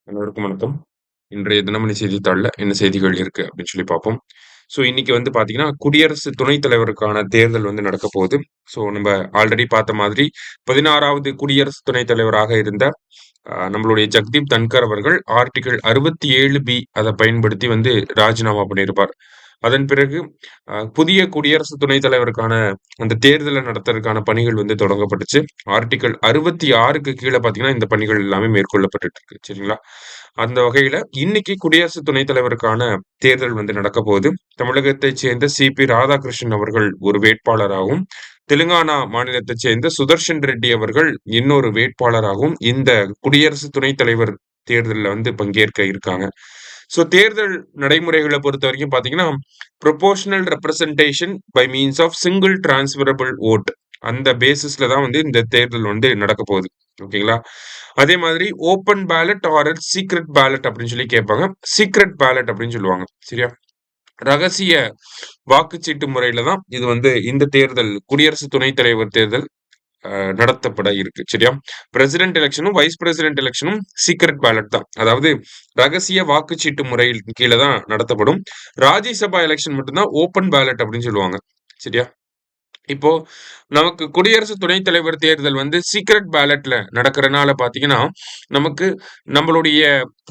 அனைவருக்கும் வணக்கம். இன்றைய தினமணி செய்தித்தாள்ல என்ன செய்திகள் இருக்கு அப்படின்னு சொல்லி பார்ப்போம். இன்னைக்கு பார்த்தீங்கன்னா, குடியரசு துணைத் தலைவருக்கான தேர்தல் நடக்க போகுது. நம்ம ஆல்ரெடி பார்த்த மாதிரி 16வது குடியரசு துணைத் தலைவராக இருந்த நம்மளுடைய ஜக்தீப் தன்கர் அவர்கள் ஆர்டிகிள் 67B அத பயன்படுத்தி ராஜினாமா பண்ணியிருப்பார். அதன் பிறகு புதிய குடியரசு துணைத் தலைவருக்கான அந்த தேர்தலை நடத்துறதுக்கான பணிகள் தொடங்கப்பட்டுச்சு. ஆர்டிகிள் 66க்கு கீழ பார்த்தீங்கன்னா, இந்த பணிகள் எல்லாமே மேற்கொள்ளப்பட்டுட்டு இருக்கு. சரிங்களா? அந்த வகையில இன்னைக்கு குடியரசு துணைத் தலைவருக்கான தேர்தல் நடக்க போகுது. தமிழகத்தைச் சேர்ந்த சி.பி. ராதாகிருஷ்ணன் அவர்கள் ஒரு வேட்பாளராகவும், தெலுங்கானா மாநிலத்தைச் சேர்ந்த சுதர்ஷன் ரெட்டி அவர்கள் இன்னொரு வேட்பாளராகவும் இந்த குடியரசு துணைத் தலைவர் தேர்தல்ல பங்கேற்க இருக்காங்க. தேர்தல் நடைமுறைகளை பொறுத்தவரைக்கும் பார்த்தீங்கன்னா, proportional representation by means of single transferable vote அந்த பேசிஸ்ல தான் இந்த தேர்தல் நடக்க போகுது. ஓகேங்களா? அதே மாதிரி open ballot or secret ballot அப்படின்னு சொல்லி கேட்பாங்க. சீக்ரெட் பேலட் அப்படின்னு சொல்லுவாங்க. சரியா? ரகசிய வாக்குச்சீட்டு முறையில தான் இது இந்த தேர்தல் குடியரசு துணைத் தலைவர் தேர்தல் நடத்தப்பட இருக்கு. சரியா? பிரசிடென்ட் எலெக்ஷனும் வைஸ் பிரசிடென்ட் எலெக்ஷனும் சீக்ரெட் பேலட் தான். அதாவது ரகசிய வாக்குச்சீட்டு முறையில் கீழே தான் நடத்தப்படும். ராஜ்யசபா எலெக்ஷன் மட்டும்தான் ஓப்பன் பேலட் அப்படின்னு சொல்லுவாங்க. சரியா? இப்போ நமக்கு குடியரசு துணைத் தலைவர் தேர்தல் சீக்ரெட் பேலட்ல நடக்கிறனால பாத்தீங்கன்னா, நமக்கு நம்மளுடைய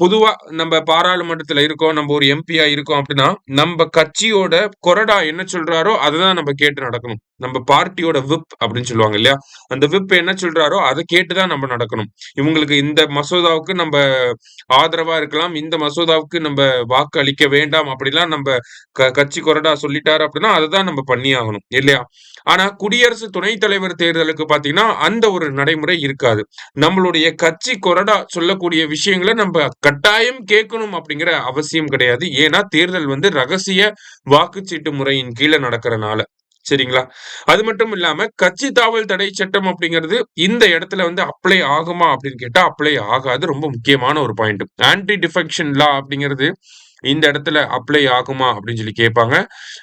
பொதுவா நம்ம பாராளுமன்றத்துல இருக்கோம், நம்ம ஒரு எம்பியா இருக்கோம் அப்படின்னா, நம்ம கட்சியோட கொறடா என்ன சொல்றாரோ அததான் நம்ம கேட்டு நடக்கணும். நம்ம பார்ட்டியோட விப் அப்படின்னு சொல்லுவாங்க இல்லையா? அந்த விப் என்ன சொல்றாரோ அதை கேட்டுதான் நம்ம நடக்கணும். இவங்களுக்கு இந்த மசோதாவுக்கு நம்ம ஆதரவா இருக்கலாம், இந்த மசோதாவுக்கு நம்ம வாக்கு அளிக்க வேண்டாம் அப்படிலாம் நம்ம கட்சி கொறடா சொல்லிட்டாரு அப்படின்னா அதுதான் நம்ம பண்ணி ஆகணும் இல்லையா? ஆனா குடியரசு துணைத் தலைவர் தேர்தலுக்கு பாத்தீங்கன்னா அந்த ஒரு நடைமுறை இருக்காது. நம்மளுடைய கட்சி கொறடா சொல்லக்கூடிய விஷயங்களை நம்ம கட்டாயம் கேட்கணும் அப்படிங்கிற அவசியம் கிடையாது. ஏன்னா தேர்தல் ரகசிய வாக்குச்சீட்டு முறையின் கீழே நடக்கிறனால. சரிங்களா? அது மட்டும் இல்லாம கட்சி தாவல் தடை சட்டம் அப்படிங்கிறது இந்த இடத்துல அப்ளை ஆகுமா அப்படின்னு கேட்டா அப்ளை ஆகாது. ரொம்ப முக்கியமான ஒரு பாயிண்ட். ஆன்டி டிஃபெக்ஷன் லா அப்படிங்கிறது இந்த இடத்துல அப்ளை ஆகுமா அப்படின்னு சொல்லி கேட்பாங்க.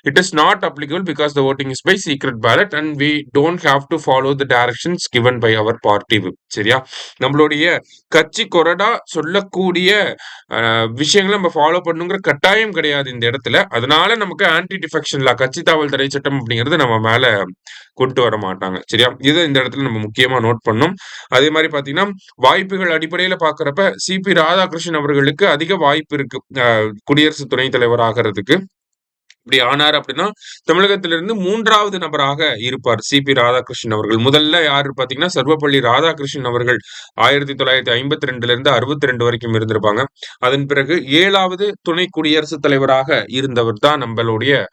It is not applicable because the voting is by secret ballot and we don't have to follow the directions given by our party whip. சரியா? நம்மளுடைய கட்சி கொறடா சொல்லக்கூடிய விஷயங்களை நம்ம ஃபாலோ பண்ணுங்கிற கட்டாயம் கிடையாது இந்த இடத்துல. அதனால நமக்கு ஆன்டி டிஃபெக்ஷன் லா கட்சி தாவல் தடை சட்டம் அப்படிங்கிறது நம்ம மேல கொண்டு வர மாட்டாங்க. சரியா? இதை இந்த இடத்துல நம்ம முக்கியமா நோட் பண்ணோம். அதே மாதிரி பாத்தீங்கன்னா வாய்ப்புகள் அடிப்படையில பாக்குறப்ப சி.பி. ராதாகிருஷ்ணன் அவர்களுக்கு அதிக வாய்ப்பு இருக்கு குடியரசு துணைத் தலைவர் ஆகிறதுக்கு. இப்படி ஆனார் அப்படின்னா தமிழகத்திலிருந்து 3வது நபராக இருப்பார் சி.பி. ராதாகிருஷ்ணன் அவர்கள். முதல்ல யாரு பாத்தீங்கன்னா சர்வப்பள்ளி ராதாகிருஷ்ணன் அவர்கள் 1952 இருந்து 62 வரைக்கும் இருந்திருப்பாங்க. அதன் பிறகு 7வது துணை குடியரசுத் தலைவராக இருந்தவர் தான் நம்மளுடைய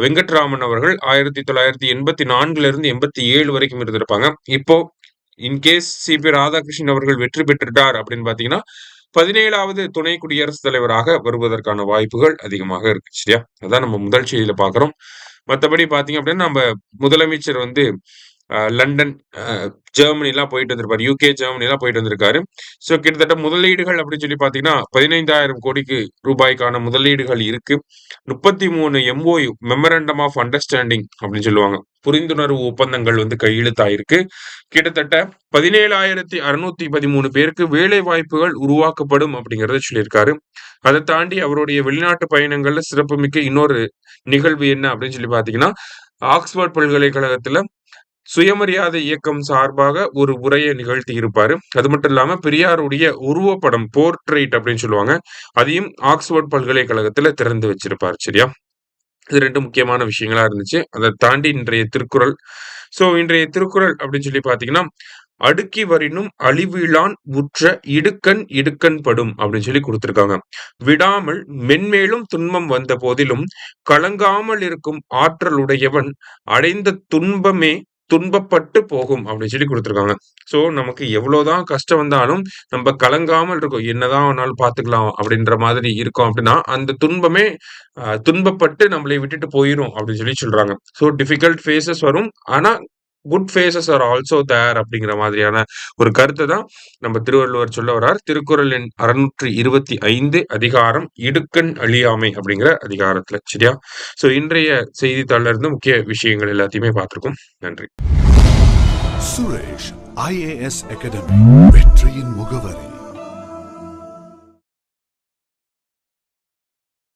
வெங்கட்ராமன் அவர்கள் 1984 இருந்து 87 வரைக்கும் இருந்திருப்பாங்க. இப்போ இன்கேஸ் சி.பி. ராதாகிருஷ்ணன் அவர்கள் வெற்றி பெற்றுட்டார் அப்படின்னு பாத்தீங்கன்னா 17வது துணை குடியரசுத் தலைவராக வருவதற்கான வாய்ப்புகள் அதிகமாக இருக்கு. சரியா? அதான் நம்ம முதல் செய்தியில பாக்குறோம். மத்தபடி பாத்தீங்க அப்படின்னா நம்ம முதலமைச்சர் லண்டன், ஜெர்மனி எல்லாம் போயிட்டு வந்திருப்பாரு. யூகே, ஜெர்மனி எல்லாம் போயிட்டு வந்திருக்காரு. கிட்டத்தட்ட முதலீடுகள் அப்படின்னு சொல்லி பாத்தீங்கன்னா 15,000 கோடிக்கு ரூபாய்க்கான முதலீடுகள் இருக்கு. 33 MOU மெமரண்டம் ஆஃப் அண்டர்ஸ்டாண்டிங் அப்படின்னு சொல்லுவாங்க. புரிந்துணர்வு ஒப்பந்தங்கள் கையெழுத்தாயிருக்கு. கிட்டத்தட்ட 17,613 பேருக்கு வேலை வாய்ப்புகள் உருவாக்கப்படும் அப்படிங்கறத சொல்லியிருக்காரு. அதை தாண்டி அவருடைய வெளிநாட்டு பயணங்கள்ல சிறப்புமிக்க இன்னொரு நிகழ்வு என்ன அப்படின்னு சொல்லி பாத்தீங்கன்னா ஆக்ஸ்போர்ட் பல்கலைக்கழகத்துல சுயமரியாதை இயக்கம் சார்பாக ஒரு உரையை நிகழ்த்தி இருப்பாரு. அது மட்டும் இல்லாம பெரியாருடைய உருவப்படம் போர்ட்ரைட் அப்படின்னு சொல்லுவாங்க. அதையும் ஆக்ஸ்போர்ட் பல்கலைக்கழகத்துல திறந்து வச்சிருப்பாரு. சரியா? இது 2 முக்கியமான விஷயங்களா இருந்துச்சு. அதை தாண்டி இன்றைய திருக்குறள். இன்றைய திருக்குறள் அப்படின்னு சொல்லி பாத்தீங்கன்னா அடுக்கி வரினும் அழிவிலான் உற்ற இடுக்கண் இடுக்கண் படும் அப்படின்னு சொல்லி கொடுத்திருக்காங்க. விடாமல் மென்மேலும் துன்பம் வந்த போதிலும் கலங்காமல் இருக்கும் ஆற்றல் உடையவன் அடைந்த துன்பமே துன்பப்பட்டு போகும் அப்படின்னு சொல்லி கொடுத்திருக்காங்க. நமக்கு எவ்வளவுதான் கஷ்டம் வந்தாலும் நம்ம கலங்காமல் இருக்கும். என்னதான் வேணாலும் பாத்துக்கலாம் அப்படின்ற மாதிரி இருக்கோம் அப்படின்னா அந்த துன்பமே துன்பப்பட்டு நம்மளை விட்டுட்டு போயிரும் அப்படின்னு சொல்லி சொல்றாங்க. டிஃபிகல்ட் ஃபேஸஸ் வரும். ஆனா குட் ஃபேஸஸ் ஆர் ஆல்சோ தேர் அப்படிங்கிற மாதிரியான ஒரு கருத்தை தான் நம்ம திருவள்ளுவர் சொல்ல வர்றார். திருக்குறள் எண் 625 அதிகாரம் இடுக்கண் அழியாமை அப்படிங்கிற அதிகாரத்துல. சரியா? இன்றைய செய்தித்தாள்ல இருந்து முக்கிய விஷயங்கள் எல்லாத்தையுமே பார்த்திருக்கோம். நன்றி. சுரேஷ் IAS அகாடமி வெற்றியின் முகவரி.